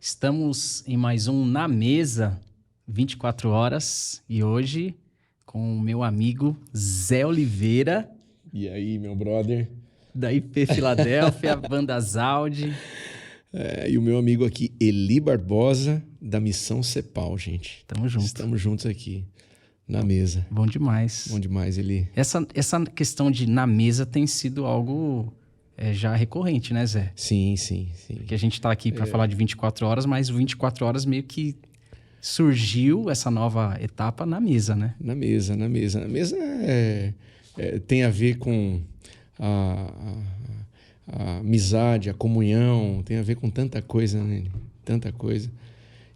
Estamos em mais um Na Mesa, 24 horas, e hoje com o meu amigo Zé Oliveira. E aí, meu brother? Da IP Filadélfia, Banda Zaldi. E o meu amigo aqui, Eli Barbosa, da Missão Cepal, gente. Tamo junto. Estamos juntos aqui, na mesa. Bom demais. Bom demais, Eli. Essa questão de na mesa tem sido algo já recorrente, né, Zé? Sim. Porque a gente tá aqui para falar de 24 horas, mas o 24 horas meio que surgiu essa nova etapa na mesa, né? Na mesa. Na mesa tem a ver com a amizade, a comunhão, tem a ver com tanta coisa, né? Tanta coisa.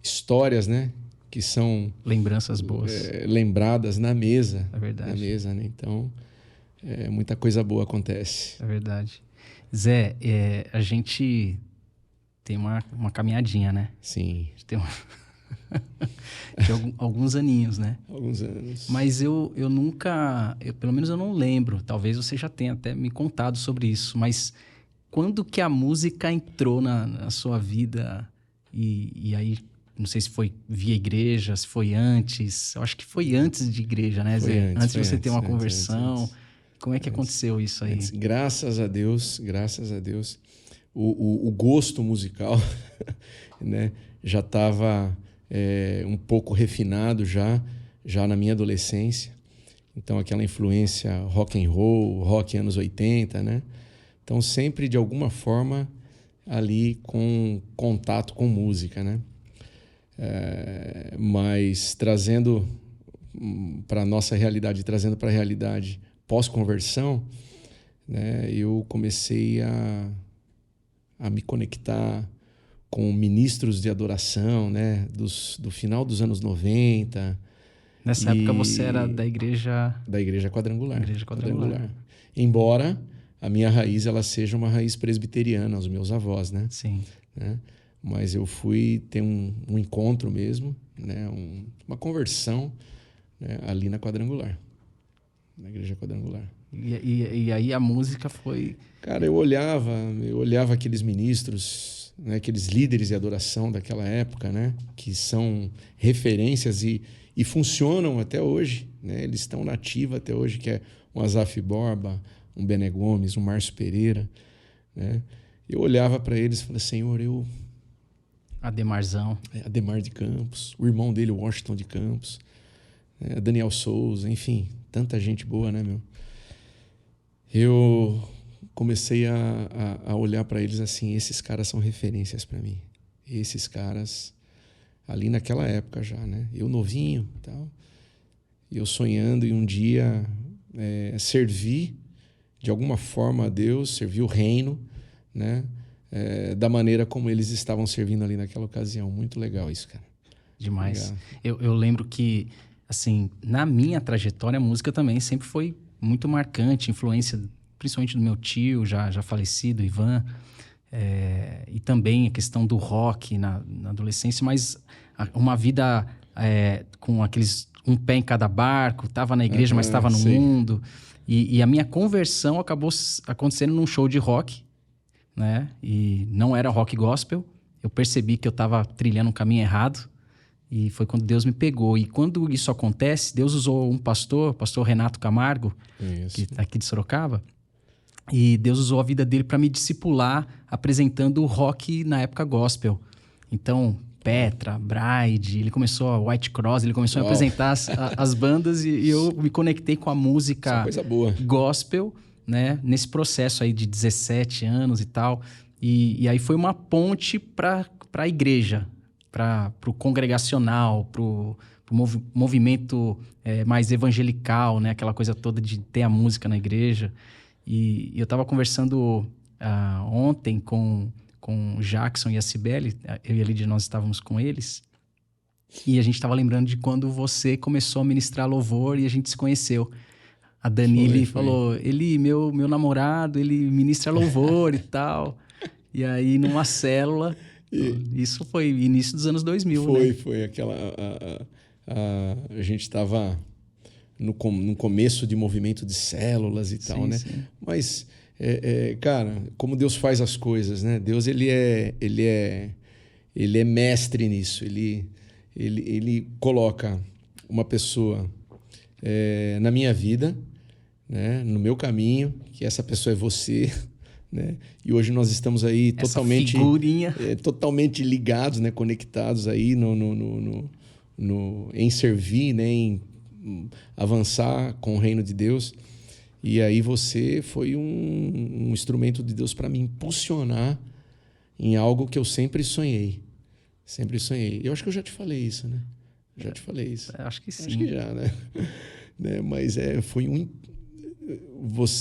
Histórias, né? Que são... Lembranças boas. Lembradas na mesa. É verdade. Na mesa, né? Então, muita coisa boa acontece. É verdade. Zé, a gente tem uma caminhadinha, né? Sim. A gente tem de alguns aninhos, né? Alguns anos. Mas eu nunca... pelo menos eu não lembro. Talvez você já tenha até me contado sobre isso. Mas quando que a música entrou na sua vida? E aí, não sei se foi via igreja, se foi antes. Eu acho que foi antes de igreja, né, Zé? Antes de você ter uma conversão. Antes. Como é que aconteceu isso aí? Graças a Deus. O gosto musical né, já estava um pouco refinado já na minha adolescência. Então, aquela influência rock and roll, rock anos 80, né? Então, sempre, de alguma forma, ali com contato com música, né? Mas trazendo para a nossa realidade, trazendo para a realidade pós-conversão, né, eu comecei a me conectar com ministros de adoração, né, do final dos anos 90. Nessa época você era da igreja... Da Igreja Quadrangular. Igreja Quadrangular. Embora a minha raiz ela seja uma raiz presbiteriana, os meus avós, né? Sim. Né? Mas eu fui ter um encontro mesmo, né, uma conversão, né, ali na Quadrangular. Na Igreja Quadrangular. E aí a música foi... Cara, eu olhava aqueles ministros, né, aqueles líderes de adoração daquela época, né, que são referências e funcionam até hoje, né, eles estão na ativa até hoje, que é um Asaf Borba, um Bené Gomes, um Márcio Pereira, né. Eu olhava para eles e falei, Senhor, Ademarzão. Ademar de Campos, o irmão dele, o Washington de Campos, Daniel Souza, enfim, tanta gente boa, né, meu? Eu comecei a olhar para eles assim, esses caras são referências para mim. Esses caras, ali naquela época já, né? Eu novinho e tal, eu sonhando em um dia servir de alguma forma a Deus, servir o reino, né? Da maneira como eles estavam servindo ali naquela ocasião. Muito legal isso, cara. Demais. Eu lembro que, assim, na minha trajetória, a música também sempre foi muito marcante, influência principalmente do meu tio, já falecido, Ivan, e também a questão do rock na adolescência, mas uma vida com aqueles um pé em cada barco, estava na igreja, mas estava no mundo. E a minha conversão acabou acontecendo num show de rock, né? E não era rock gospel. Eu percebi que eu estava trilhando um caminho errado. E foi quando Deus me pegou. E quando isso acontece, Deus usou um pastor Renato Camargo, que está aqui de Sorocaba. E Deus usou a vida dele para me discipular, apresentando o rock na época gospel. Então, Petra, Bride, ele começou a White Cross, ele começou a apresentar as bandas e eu me conectei com a música coisa boa. Gospel, né? Nesse processo aí de 17 anos e tal. E aí foi uma ponte para a igreja, para o congregacional, para o movimento mais evangelical, né? Aquela coisa toda de ter a música na igreja. E eu estava conversando ontem com o Jackson e a Cibele, eu e a Lídia, nós estávamos com eles, e a gente estava lembrando de quando você começou a ministrar louvor e a gente se conheceu. A Danile falou, meu namorado, ele ministra louvor e tal. E aí, numa célula... Isso foi início dos anos 2000, né? Foi aquela... A gente estava no começo de movimento de células e tal, né? Sim. Mas, cara, como Deus faz as coisas, né? Deus, ele é ele é mestre nisso. Ele coloca uma pessoa na minha vida, né, no meu caminho, que essa pessoa é você, né? E hoje nós estamos aí totalmente ligados, né, conectados aí em servir, né, em avançar com o reino de Deus. E aí você foi um instrumento de Deus para me impulsionar em algo que eu sempre sonhei. Sempre sonhei. Eu acho que eu já te falei isso, né? Já te falei isso. Acho que sim. Acho que já, né? Mas foi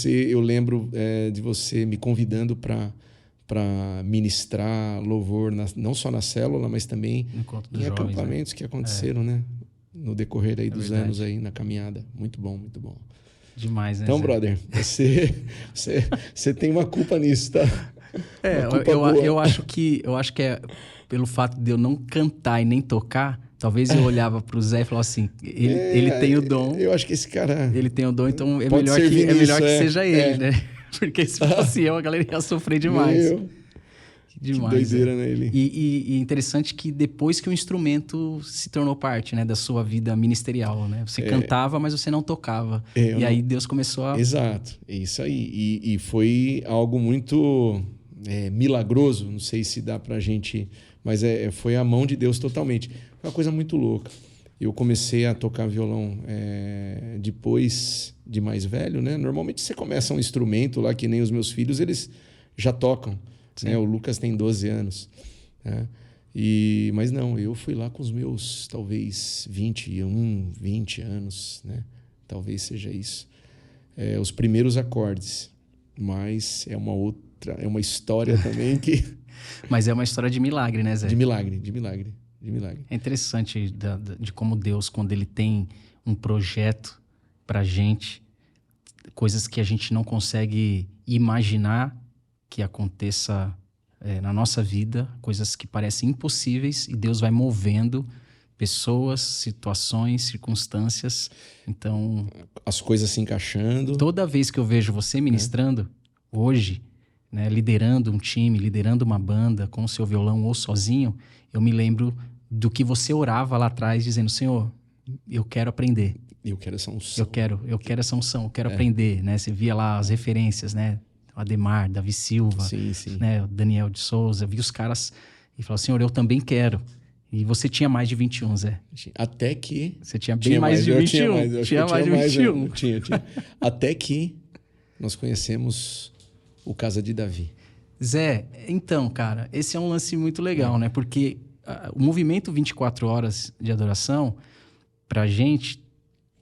eu lembro de você me convidando para ministrar louvor, não só na célula, mas também em acampamentos, né, que aconteceram, né? No decorrer aí dos anos aí, na caminhada. Muito bom, muito bom. Demais, né? Então, Zé? Brother, você tem uma culpa nisso, tá? Eu acho que é pelo fato de eu não cantar e nem tocar, talvez eu olhava pro Zé e falava assim, ele tem o dom. Eu acho que esse cara... Ele tem o dom, então é melhor que seja ele, né? Porque se fosse eu, a galera ia sofrer demais. Demais. Que doideira, né? Ele... E interessante que depois que o instrumento se tornou parte, né, da sua vida ministerial, né? Você cantava, mas você não tocava. Aí Deus começou a... Exato, isso aí. E foi algo muito milagroso, não sei se dá pra gente... Mas foi a mão de Deus totalmente. Foi uma coisa muito louca. Eu comecei a tocar violão depois de mais velho, né? Normalmente você começa um instrumento lá, que nem os meus filhos, eles já tocam. Né? O Lucas tem 12 anos. Né? Mas não, eu fui lá com os meus, talvez, 21, 20 anos. Né? Talvez seja isso. Os primeiros acordes. Mas é uma história também que... Mas é uma história de milagre, né, Zé? De milagre. É interessante de como Deus, quando ele tem um projeto pra gente, coisas que a gente não consegue imaginar que aconteça na nossa vida, coisas que parecem impossíveis, e Deus vai movendo pessoas, situações, circunstâncias. Então... As coisas se encaixando. Toda vez que eu vejo você ministrando, hoje, né, liderando um time, liderando uma banda, com o seu violão ou sozinho, eu me lembro do que você orava lá atrás, dizendo, Senhor, eu quero aprender. Eu quero essa unção. Eu quero essa unção, eu quero aprender, né? Você via lá as referências, né? O Ademar, Davi Silva, sim. Né? O Daniel de Souza, via os caras e falava, Senhor, eu também quero. E você tinha mais de 21, Zé. Até que... Você tinha bem mais de 21. Tinha mais de 21. Tinha. Até que nós conhecemos o Casa de Davi. Zé, então, cara, esse é um lance muito legal, né? Porque o movimento 24 horas de adoração, pra gente,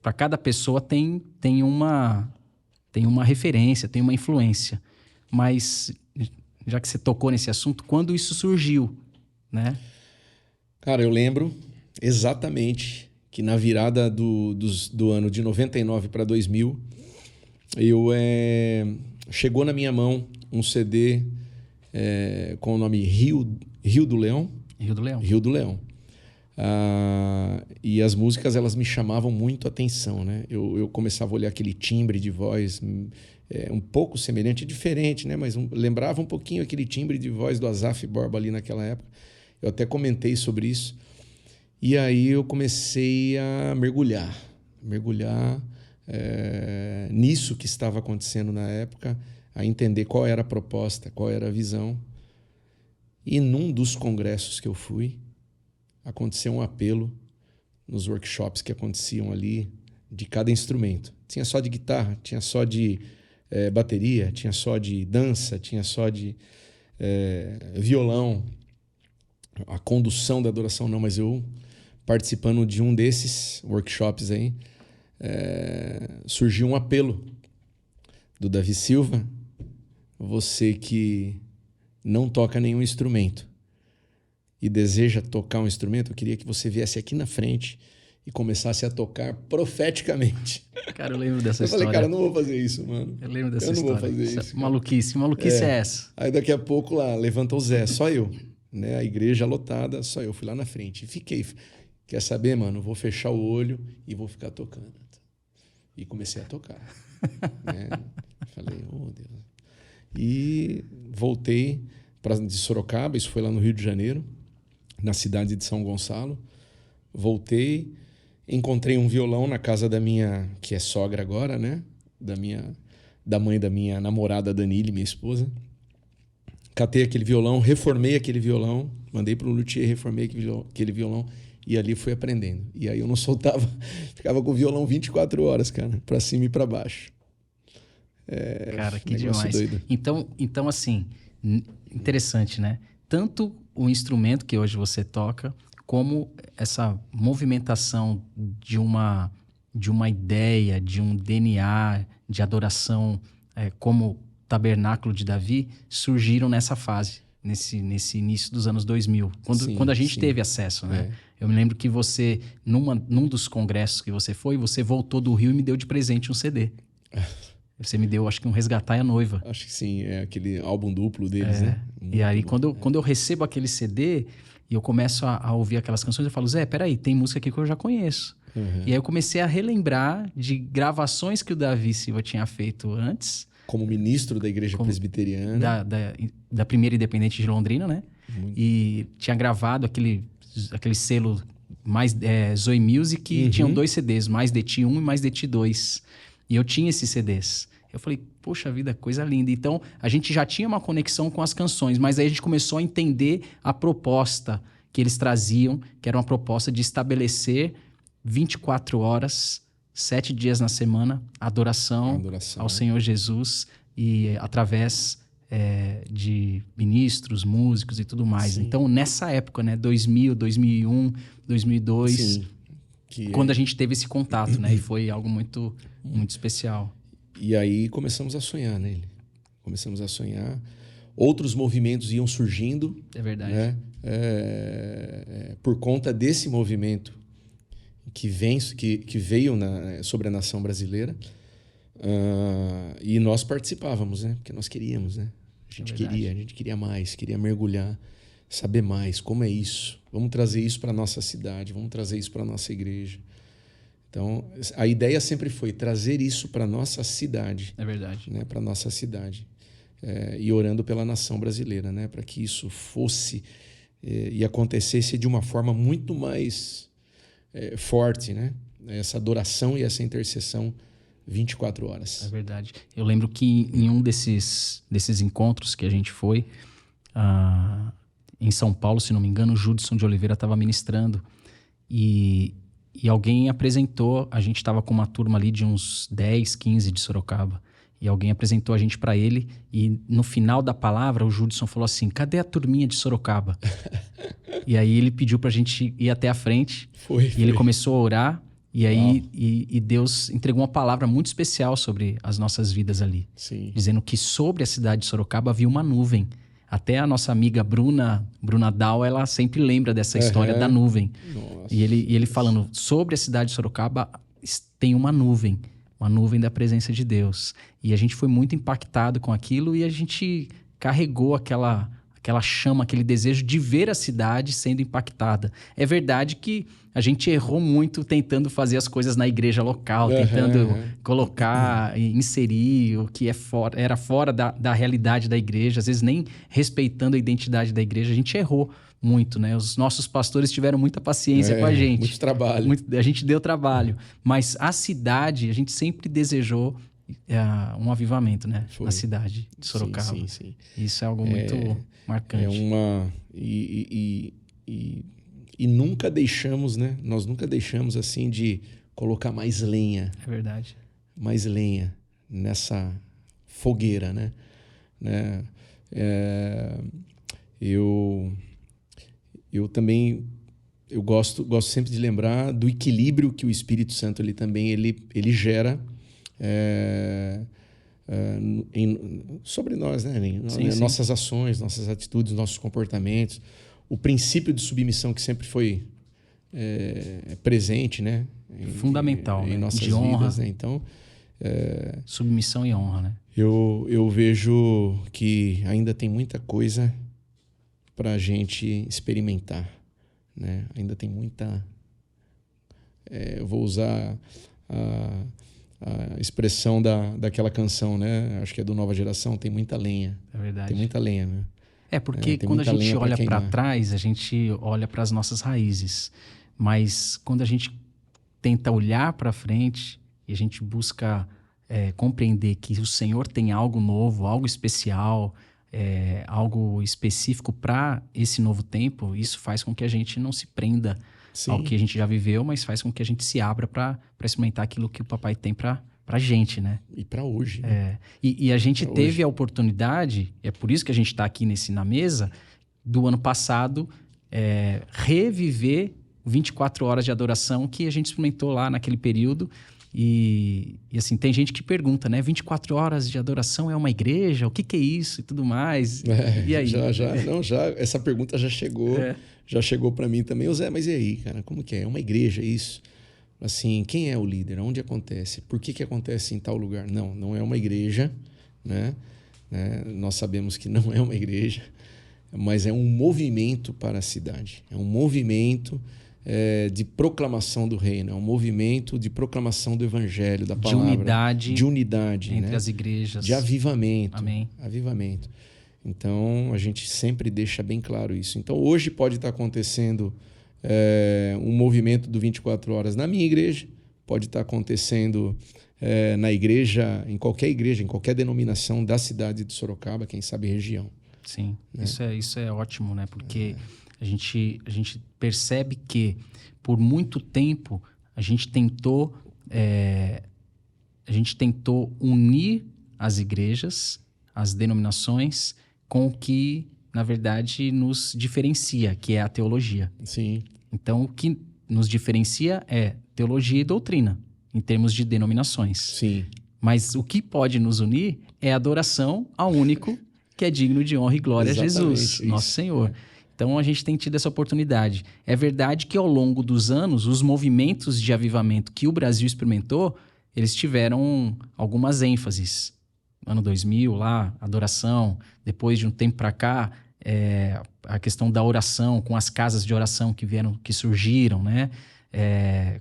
pra cada pessoa tem uma referência, tem uma influência. Mas, já que você tocou nesse assunto, quando isso surgiu, né? Cara, eu lembro exatamente que na virada do ano de 99 para 2000, chegou na minha mão um CD com o nome Rio do Leão. Rio do Leão. E as músicas, elas me chamavam muito a atenção, né? Eu começava a olhar aquele timbre de voz um pouco semelhante, diferente, né? Mas lembrava um pouquinho aquele timbre de voz do Asaf Borba ali naquela época. Eu até comentei sobre isso. E aí eu comecei a mergulhar nisso que estava acontecendo na época, a entender qual era a proposta, qual era a visão. E num dos congressos que eu fui, aconteceu um apelo nos workshops que aconteciam ali de cada instrumento. Tinha só de guitarra, tinha só de bateria, tinha só de dança, tinha só de violão. A condução da adoração não, mas eu participando de um desses workshops aí, surgiu um apelo do Davi Silva: você que não toca nenhum instrumento e deseja tocar um instrumento, eu queria que você viesse aqui na frente e começasse a tocar profeticamente. Cara, eu lembro dessa história. Eu falei, cara, não vou fazer isso, mano. Eu lembro dessa história. Eu não vou fazer isso. Maluquice é essa? Aí daqui a pouco lá, levanta o Zé, só eu. Né? A igreja lotada, só eu. Fui lá na frente e fiquei. Quer saber, mano? Vou fechar o olho e vou ficar tocando. E comecei a tocar. Né? Falei, oh Deus. E voltei de Sorocaba, isso foi lá no Rio de Janeiro. na cidade de São Gonçalo. Voltei, encontrei um violão na casa da minha, que é sogra agora, né? Da mãe da minha namorada Danile, minha esposa. Catei aquele violão, reformei aquele violão, mandei para o luthier, reformei aquele violão e ali fui aprendendo. E aí eu não soltava, ficava com o violão 24 horas, cara, para cima e para baixo. Cara, que demais. Doido. Então, assim, interessante, né? Tanto o instrumento que hoje você toca, como essa movimentação de uma ideia, de um DNA, de adoração, como Tabernáculo de Davi, surgiram nessa fase, nesse início dos anos 2000, quando a gente teve acesso, né? Eu me lembro que você, num dos congressos que você foi, você voltou do Rio e me deu de presente um CD. Você me deu, acho que um Resgatai a Noiva. Acho que sim, é aquele álbum duplo deles, né? E aí, quando eu recebo aquele CD e eu começo a ouvir aquelas canções, eu falo, Zé, peraí, tem música aqui que eu já conheço. E aí eu comecei a relembrar de gravações que o Davi Silva tinha feito antes. Como ministro da Igreja Presbiteriana. Da primeira Independente de Londrina, né? E tinha gravado aquele selo mais Zoe Music, e tinham 2 CDs, Mais de Ti 1 e Mais de Ti 2. E eu tinha esses CDs. Eu falei, poxa vida, coisa linda. Então, a gente já tinha uma conexão com as canções, mas aí a gente começou a entender a proposta que eles traziam, que era uma proposta de estabelecer 24 horas, 7 dias na semana, adoração ao Senhor Jesus, e através de ministros, músicos e tudo mais. Sim. Então, nessa época, né, 2000, 2001, 2002, sim, quando a gente teve esse contato, né, e foi algo muito, muito especial. E aí começamos a sonhar nele. Começamos a sonhar. Outros movimentos iam surgindo. É verdade. Né? Por conta desse movimento que veio sobre a nação brasileira. E nós participávamos, né? Porque nós queríamos, né? A gente queria mais, queria mergulhar, saber mais como é isso. Vamos trazer isso para a nossa cidade, vamos trazer isso para a nossa igreja. Então, a ideia sempre foi trazer isso para a nossa cidade. É verdade. Né? Para a nossa cidade. E orando pela nação brasileira, né? Para que isso fosse e acontecesse de uma forma muito mais forte, né? Essa adoração e essa intercessão 24 horas. É verdade. Eu lembro que em um desses encontros que a gente foi, em São Paulo, se não me engano, o Judson de Oliveira estava ministrando e alguém apresentou, a gente estava com uma turma ali de uns 10, 15 de Sorocaba, e alguém apresentou a gente para ele, e no final da palavra o Judson falou assim, cadê a turminha de Sorocaba? E aí ele pediu pra gente ir até a frente, e ele começou a orar, e aí e Deus entregou uma palavra muito especial sobre as nossas vidas ali. Sim. Dizendo que sobre a cidade de Sorocaba havia uma nuvem. Até a nossa amiga Bruna Dal, ela sempre lembra dessa história da nuvem. Nossa. E ele falando, sobre a cidade de Sorocaba tem uma nuvem da presença de Deus. E a gente foi muito impactado com aquilo e a gente carregou aquela chama, aquele desejo de ver a cidade sendo impactada. É verdade que a gente errou muito tentando fazer as coisas na igreja local, tentando colocar e inserir o que era fora da realidade da igreja, às vezes nem respeitando a identidade da igreja. A gente errou muito, né? Os nossos pastores tiveram muita paciência com a gente. Muito trabalho. A gente deu trabalho. Mas a cidade, a gente sempre desejou um avivamento, né? Na cidade de Sorocaba. Sim. Isso é algo muito marcante. E nunca deixamos, né? Nós nunca deixamos assim de colocar mais lenha. É verdade. Mais lenha nessa fogueira, né? Eu também gosto sempre de lembrar do equilíbrio que o Espírito Santo ele gera sobre nós, né? Sim. Nossas ações, nossas atitudes, nossos comportamentos. O princípio de submissão que sempre foi presente, né? Fundamental, em nossas de honra. vidas, né? Então, submissão e honra, né? Eu vejo que ainda tem muita coisa para a gente experimentar, né? Ainda tem muita... eu vou usar a expressão daquela canção, né? Acho que é do Nova Geração, tem muita lenha. É verdade. Tem muita lenha, né? Porque tem quando a muita gente lenha pra olha para queimar. trás, a gente olha para as nossas raízes. Mas quando a gente tenta olhar para frente e a gente busca compreender que o Senhor tem algo novo, algo especial, algo específico para esse novo tempo, isso faz com que a gente não se prenda ao Sim. que a gente já viveu, mas faz com que a gente se abra para experimentar aquilo que o papai tem para gente, né? E para hoje, né? E a gente Pra teve hoje. a oportunidade, é por isso que a gente está aqui na mesa, do ano passado, reviver 24 horas de adoração que a gente experimentou lá naquele período. E assim, tem gente que pergunta, né? 24 horas de adoração é uma igreja? O que é isso? E tudo mais. E aí? Essa pergunta já chegou para mim também. Ô Zé, mas e aí, cara, como que é? É uma igreja isso? Assim, quem é o líder? Onde acontece? Por que acontece em tal lugar? Não é uma igreja, né? Nós sabemos que não é uma igreja, mas é um movimento para a cidade. É um movimento de proclamação do reino, é um movimento de proclamação do evangelho, da palavra. De unidade entre né? as igrejas. De avivamento. Amém. Avivamento. Então, a gente sempre deixa bem claro isso. Então, hoje pode estar acontecendo um movimento do 24 horas na minha igreja, pode estar acontecendo na igreja, em qualquer denominação da cidade de Sorocaba, quem sabe região. Sim, né? Isso é ótimo, né? Porque a gente percebe que por muito tempo a gente tentou unir as igrejas, as denominações, com o que, na verdade, nos diferencia, que é a teologia. Sim. Então, o que nos diferencia é teologia e doutrina, em termos de denominações. Sim. Mas o que pode nos unir é a adoração ao único que é digno de honra e glória a Jesus, nosso Senhor. Então, a gente tem tido essa oportunidade. É verdade que, ao longo dos anos, os movimentos de avivamento que o Brasil experimentou, eles tiveram algumas ênfases. Ano 2000, lá, adoração. Depois de um tempo para cá, a questão da oração, com as casas de oração que surgiram, né?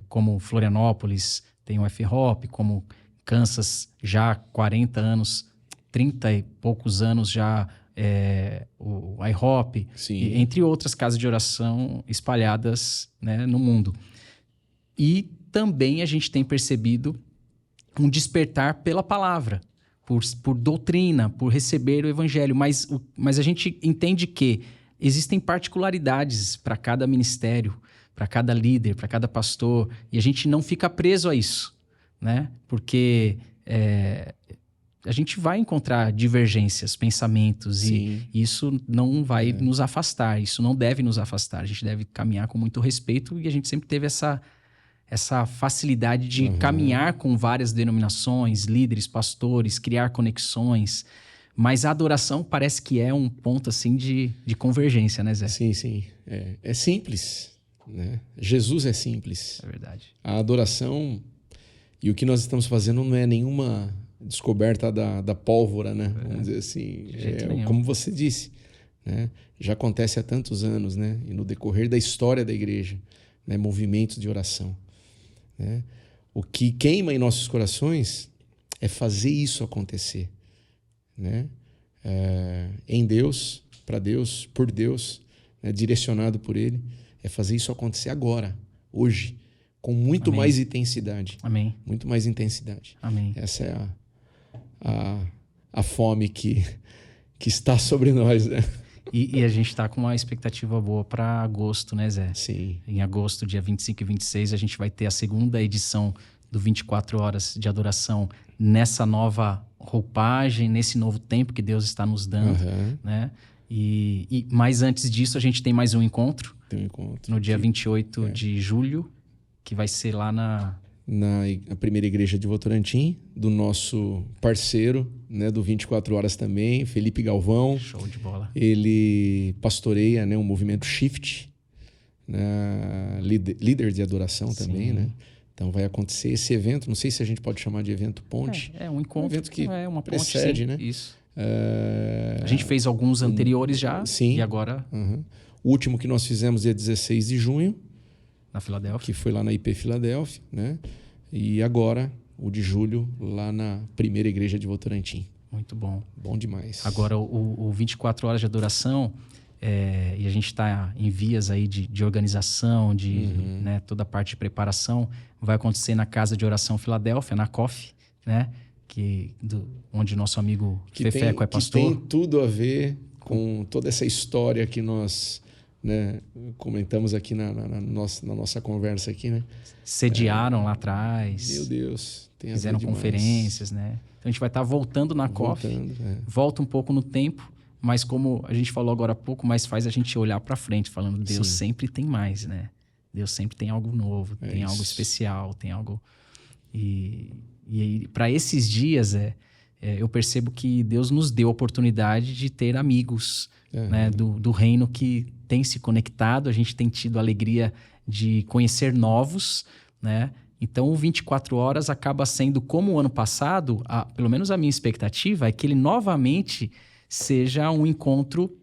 Como Florianópolis tem o F-Hop, como Kansas já há 40 anos, 30 e poucos anos já o IHOP, entre outras casas de oração espalhadas, né, no mundo. E também a gente tem percebido um despertar pela palavra, por doutrina, por receber o evangelho. Mas a gente entende que existem particularidades para cada ministério, para cada líder, para cada pastor, e a gente não fica preso a isso, né? Porque a gente vai encontrar divergências, pensamentos, e isso não vai nos afastar, isso não deve nos afastar. A gente deve caminhar com muito respeito, e a gente sempre teve essa facilidade de caminhar com várias denominações, líderes, pastores, criar conexões. Mas a adoração parece que é um ponto assim de convergência, né, Zé? Sim. É simples, né? Jesus é simples. É verdade. A adoração e o que nós estamos fazendo não é nenhuma descoberta da pólvora, né? Vamos dizer assim. Como você disse, né? Já acontece há tantos anos, né? E no decorrer da história da igreja, né? Movimentos de oração. Né? O que queima em nossos corações é fazer isso acontecer, né? Em Deus, para Deus, por Deus, né? Direcionado por Ele, é fazer isso acontecer agora, hoje, com muito mais intensidade. Amém. Muito mais intensidade. Amém. Essa é a fome que está sobre nós, né? E a gente está com uma expectativa boa para agosto, né, Zé? Sim. Em agosto, dia 25 e 26, a gente vai ter a segunda edição do 24 Horas de Adoração nessa nova roupagem, nesse novo tempo que Deus está nos dando, né? Mas antes disso, a gente tem mais um encontro. Tem um encontro. No dia 28 de julho, que vai ser lá na primeira igreja de Votorantim, do nosso parceiro, né, do 24 Horas também, Felipe Galvão. Show de bola. Ele pastoreia, né, um movimento Shift, né, líder de adoração também, né? Então vai acontecer esse evento, não sei se a gente pode chamar de evento ponte. Um encontro. Um evento que uma precede, ponte, né? Isso. A gente fez alguns anteriores já, e agora... O último que nós fizemos dia 16 de junho, na Filadélfia. Que foi lá na IP Filadélfia, né? E agora, o de julho, lá na primeira igreja de Votorantim. Muito bom. Bom demais. Agora, o 24 horas de adoração, e a gente está em vias aí de organização, né, toda a parte de preparação, vai acontecer na Casa de Oração Filadélfia, na COF, né, onde nosso amigo Fefeco é pastor. Que tem tudo a ver com toda essa história que nós, né, comentamos aqui na nossa conversa aqui, né? Sediaram lá atrás. Meu Deus. Fizeram conferências, né? Então a gente vai estar voltando na COF. Volta um pouco no tempo, mas como a gente falou agora há pouco, mas faz a gente olhar para frente, falando, Deus sempre tem mais, né? Deus sempre tem algo novo, tem algo especial, tem algo... E para esses dias, eu percebo que Deus nos deu a oportunidade de ter amigos, né, do reino que tem se conectado. A gente tem tido a alegria de conhecer novos, né? Então, o 24 horas acaba sendo, como o ano passado, pelo menos a minha expectativa é que ele novamente seja um encontro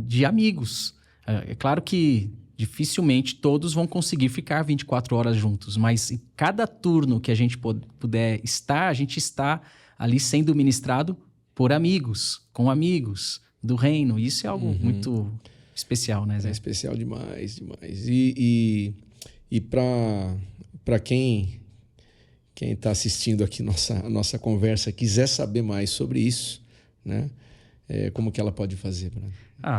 de amigos. É claro que dificilmente todos vão conseguir ficar 24 horas juntos, mas em cada turno que a gente puder estar, a gente está ali sendo ministrado por amigos, com amigos do reino. Isso é algo muito especial, né, Zé? É especial demais, demais. E para quem está assistindo aqui a nossa conversa, quiser saber mais sobre isso, né? Como que ela pode fazer, Bruno?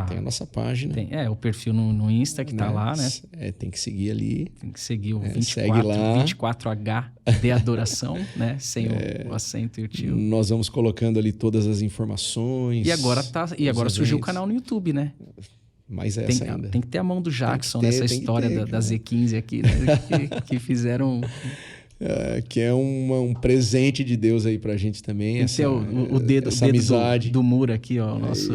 Tem a nossa página. Tem, o perfil no Insta que tá lá, né? Tem que seguir ali. Tem que seguir o 24H de adoração, né? Sem o acento e o tio. Nós vamos colocando ali todas as informações. E agora surgiu o canal no YouTube, né? Mas essa ainda. Tem que ter a mão do Jackson nessa história da Z15 aqui, né? que fizeram... que é um presente de Deus aí pra gente também. Tem que ter o dedo amizade. Do Mura aqui, ó. Nosso...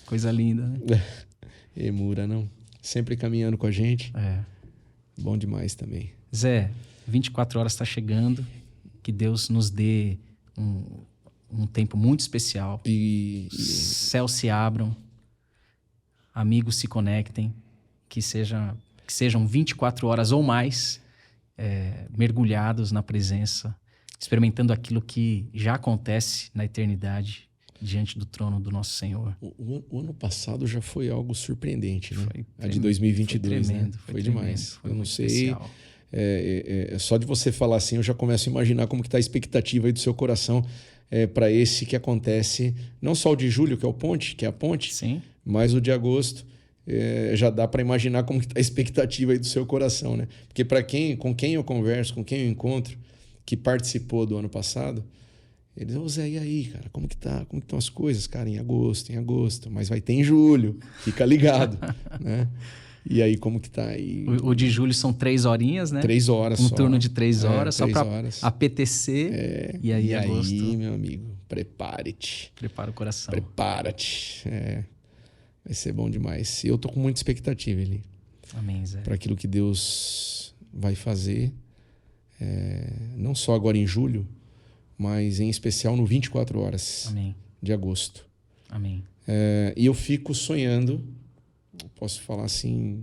Coisa linda, né? Mura, não. Sempre caminhando com a gente. Bom demais também. Zé, 24 horas está chegando. Que Deus nos dê um tempo muito especial. Céus se abram. Amigos se conectem. Que sejam 24 horas ou mais mergulhados na presença, experimentando aquilo que já acontece na eternidade diante do trono do nosso Senhor. O ano passado já foi algo surpreendente, né? A de 2022, foi tremendo, né? Foi demais. Foi eu não sei. Especial. Só de você falar assim, eu já começo a imaginar como que está a expectativa aí do seu coração para esse que acontece, não só o de julho, que é a ponte, Sim. mas o de agosto. Já dá para imaginar como que está a expectativa aí do seu coração, né? Porque com quem eu converso, com quem eu encontro, que participou do ano passado, eles dizem, Zé, e aí, cara, como que tá? Como que estão as coisas, cara? Em agosto, mas vai ter em julho, fica ligado, né? E aí, como que tá aí? O de julho são 3 horinhas, né? 3 horas só. Um turno de 3 horas, só para horas. apetecer. E aí, agosto. Aí, meu amigo, prepare-te. Prepara o coração. Prepara-te. Vai ser bom demais. E eu tô com muita expectativa ali. Amém, Zé. Para aquilo que Deus vai fazer, não só agora em julho, mas em especial no 24 horas Amém. De agosto. Amém. E eu fico sonhando, posso falar assim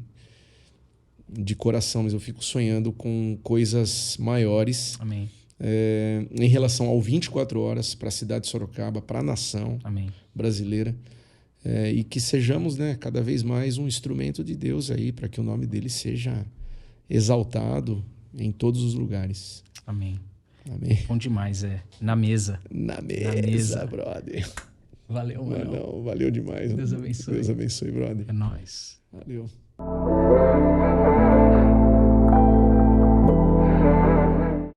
de coração, mas eu fico sonhando com coisas maiores. Amém. Em relação ao 24 horas para a cidade de Sorocaba, para a nação Amém. brasileira. E que sejamos, né, cada vez mais um instrumento de Deus aí, para que o nome dele seja exaltado em todos os lugares. Amém. Amém. Bom demais, Na mesa. Na mesa, brother. Valeu, mano. Valeu demais. Deus abençoe. Deus abençoe, brother. É nóis. Valeu.